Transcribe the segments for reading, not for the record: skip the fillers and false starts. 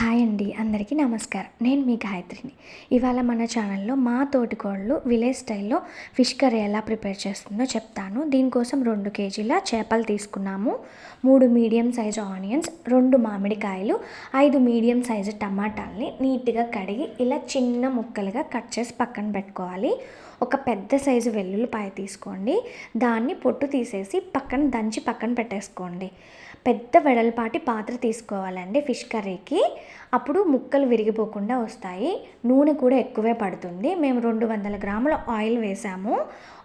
Hi అండి, అందరికీ నమస్కారం. నేను మీ గాయత్రిని. ఇవాళ మన ఛానల్లో మా తోటికోడలు విలేజ్ స్టైల్లో ఫిష్ కర్రీ ఎలా ప్రిపేర్ చేస్తుందో చెప్తాను. దీనికోసం 2 కేజీల చేపలు తీసుకున్నాము, 3 మీడియం సైజు ఆనియన్స్, 2 మామిడికాయలు, 5 మీడియం సైజు టమాటాలని నీట్గా కడిగి ఇలా చిన్న ముక్కలుగా కట్ చేసి పక్కన పెట్టుకోవాలి. ఒక పెద్ద సైజు వెల్లుల్లిపాయ తీసుకోండి, దాన్ని పొట్టు తీసేసి పక్కన పెట్టేసుకోండి. పెద్ద వెడల్పాటి పాత్ర తీసుకోవాలండి ఫిష్ కర్రీకి, అప్పుడు ముక్కలు విరిగిపోకుండా వస్తాయి. నూనె కూడా ఎక్కువే పడుతుంది. మేము 200 గ్రాముల ఆయిల్ వేసాము.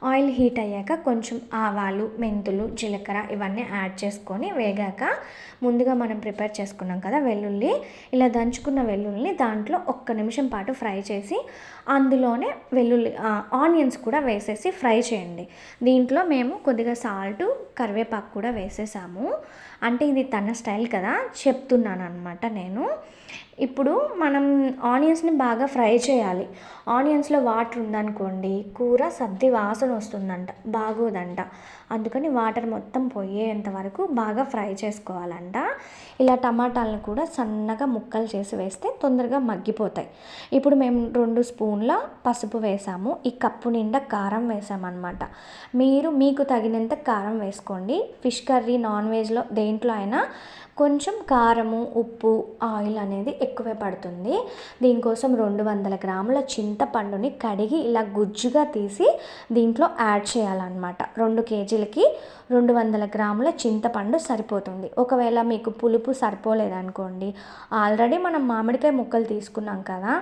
ఆయిల్ హీట్ అయ్యాక కొంచెం ఆవాలు, మెంతులు, జీలకర్ర ఇవన్నీ యాడ్ చేసుకొని వేగాక ముందుగా మనం ప్రిపేర్ చేసుకున్నాం కదా వెల్లుల్లి, ఇలా దంచుకున్న వెల్లుల్లిని దాంట్లో 1 నిమిషం పాటు ఫ్రై చేసి అందులోనే ఆనియన్స్ కూడా వేసేసి ఫ్రై చేయండి. దీంట్లో మేము కొద్దిగా సాల్ట్, కరివేపాకు కూడా వేసేసాము. అంటే ఇది తన స్టైల్ కదా, చెప్తున్నాను అనమాట నేను. ఇప్పుడు మనం ఆనియన్స్ని బాగా ఫ్రై చేయాలి. ఆనియన్స్లో వాటర్ ఉందనుకోండి, కూర సద్ది వాసన వస్తుందంట, బాగోదంట. అందుకని వాటర్ మొత్తం పోయేంత వరకు బాగా ఫ్రై చేసుకోవాలంట. ఇలా టమాటాలను కూడా సన్నగా ముక్కలు చేసి వేస్తే తొందరగా మగ్గిపోతాయి. ఇప్పుడు మేము 2 స్పూన్ల పసుపు వేసాము, ఈ కప్పు నిండా కారం వేసామన్నమాట. మీకు తగినంత కారం వేసుకోండి. ఫిష్ కర్రీ, నాన్ వెజ్లో దేంట్లో అయినా కొంచెం కారము, ఉప్పు, ఆయిల్ అనేది ఎక్కువే పడుతుంది. దీనికోసం 200 గ్రాముల చింతపండుని కడిగి ఇలా గుజ్జుగా తీసి దీంట్లో యాడ్ చేయాలన్నమాట. 2 కేజీలకి 200 గ్రాముల చింతపండు సరిపోతుంది. ఒకవేళ మీకు పులుపు సరిపోలేదనుకోండి, ఆల్రెడీ మనం మామిడికాయ ముక్కలు తీసుకున్నాం కదా,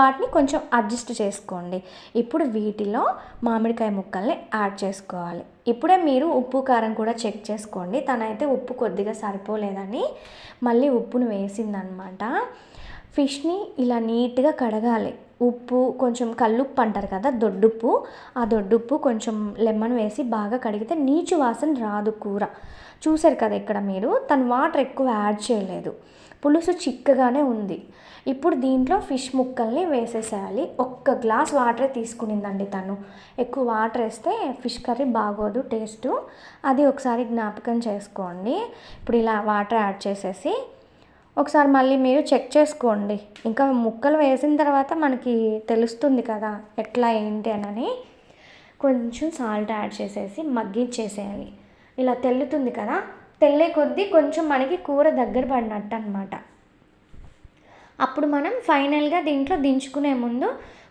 వాటిని కొంచెం అడ్జస్ట్ చేసుకోండి. ఇప్పుడు వీటిలో మామిడికాయ ముక్కల్ని యాడ్ చేసుకోవాలి. ఇప్పుడే మీరు ఉప్పు, కారం కూడా చెక్ చేసుకోండి. తనైతే ఉప్పు కొద్దిగా సరిపోలేదని మళ్ళీ ఉప్పును వేసిందనమాట. ఫిష్ని ఇలా నీట్గా కడగాలి. ఉప్పు, కొంచెం కల్లుప్పు అంటారు కదా, దొడ్డుప్పు, ఆ దొడ్డుప్పు కొంచెం లెమన్ వేసి బాగా కడిగితే నీచు వాసన రాదు కూర. చూసారు కదా, ఇక్కడ మీరు తను వాటర్ ఎక్కువ యాడ్ చేయలేదు, పులుసు చిక్కగానే ఉంది. ఇప్పుడు దీంట్లో ఫిష్ ముక్కల్ని వేసేసేయాలి. 1 గ్లాస్ వాటరే తీసుకునిందండి తను. ఎక్కువ వాటర్ వేస్తే ఫిష్ కర్రీ బాగోదు టేస్టు, అది ఒకసారి జ్ఞాపకం చేసుకోండి. ఇప్పుడు ఇలా వాటర్ యాడ్ చేసేసి ఒకసారి మళ్ళీ మీరు చెక్ చేసుకోండి. ఇంకా ముక్కలు వేసిన తర్వాత మనకి తెలుస్తుంది కదా ఎట్లా ఏంటి అని. కొంచెం సాల్ట్ యాడ్ చేసేసి మగ్గించేసేయాలి. ఇలా తెల్లుతుంది కదా, తెల్లే కొద్దీ కొంచెం మనకి కూర దగ్గర పడినట్టు అనమాట. అప్పుడు మనం ఫైనల్గా దీంట్లో దించుకునే ముందు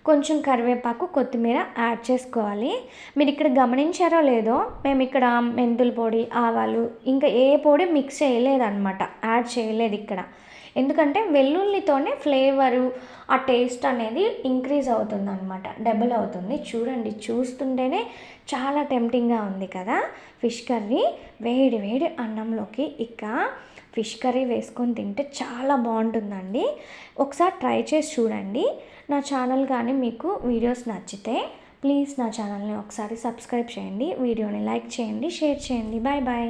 కొంచెం కరివేపాకు, కొత్తిమీర యాడ్ చేసుకోవాలి. మీరు ఇక్కడ గమనించారో లేదో, మేము ఇక్కడ మెంతుల పొడి, ఆవాలు ఇంకా ఏ పొడి మిక్స్ చేయలేదన్నమాట, యాడ్ చేయలేదు ఇక్కడ. ఎందుకంటే వెల్లుల్లితోనే ఫ్లేవరు, ఆ టేస్ట్ అనేది ఇంక్రీజ్ అవుతుందన్నమాట, డబుల్ అవుతుంది. చూడండి, చూస్తుంటేనే చాలా టెంప్టింగ్గా ఉంది కదా ఫిష్ కర్రీ. వేడి వేడి అన్నంలోకి ఇక ఫిష్ కర్రీ వేసుకొని తింటే చాలా బాగుంటుందండి. ఒకసారి ట్రై చేసి చూడండి. నా ఛానల్ కానీ మీకు వీడియోస్ నచ్చితే ప్లీజ్ నా ఛానల్ని ఒకసారి సబ్స్క్రైబ్ చేయండి, వీడియోని లైక్ చేయండి, షేర్ చేయండి. Bye bye.